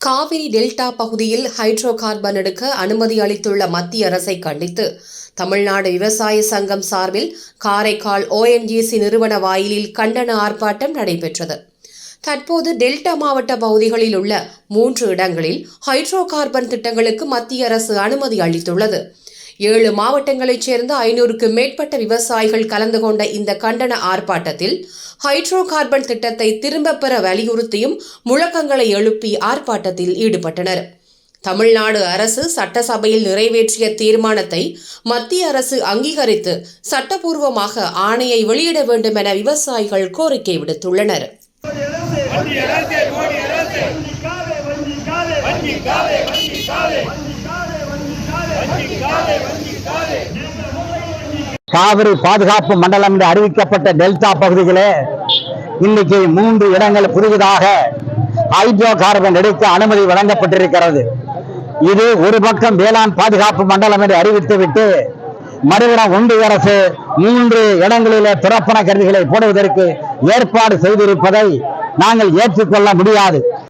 Kaveri delta பகுதியில் hydro carbon எடுக்க அனுமதி அளித்துள்ள மத்திய அரசை கண்டித்து தமிழ்நாடு விவசாய சங்கம் சார்பில் காரைக்கால் ONGC நிறுவன வாயிலில் கண்டன ஆர்ப்பாட்டம் நடைபெற்றது. தற்போது டெல்டா மாவட்ட பகுதிகளில் உள்ள 3 இடங்களில் ஹைட்ரோ கார்பன் திட்டங்களுக்கு மத்திய அரசு அனுமதி அளித்துள்ளது. 7 மாவட்டங்களைச் சேர்ந்த 500க்கும் மேற்பட்ட விவசாயிகள் கலந்து கொண்ட இந்த கண்டன ஆர்ப்பாட்டத்தில் ஹைட்ரோ கார்பன் திட்டத்தை திரும்பப் பெற வலியுறுத்தியும் முழக்கங்களை எழுப்பி ஆர்ப்பாட்டத்தில் ஈடுபட்டனர். தமிழ்நாடு அரசு சட்டசபையில் நிறைவேற்றிய தீர்மானத்தை மத்திய அரசு அங்கீகரித்து சட்டப்பூர்வமாக ஆணையை வெளியிட வேண்டும் என விவசாயிகள் கோரிக்கை விடுத்துள்ளனர். காவிரி பாதுகாப்பு மண்டலம் என்று அறிவிக்கப்பட்ட டெல்டா பகுதிகளே இன்னைக்கு 3 இடங்கள் புதிதாக ஹைட்ரோ கார்பன் எடுக்க அனுமதி வழங்கப்பட்டிருக்கிறது. இது ஒரு பக்கம் வேளாண் பாதுகாப்பு மண்டலம் என்று அறிவித்துவிட்டு மறுபுறம் ஒன்றிய அரசு 3 இடங்களிலே துரப்பண கருவிகளை போடுவதற்கு ஏற்பாடு செய்திருப்பதை நாங்கள் ஏற்றுக்கொள்ள முடியாது.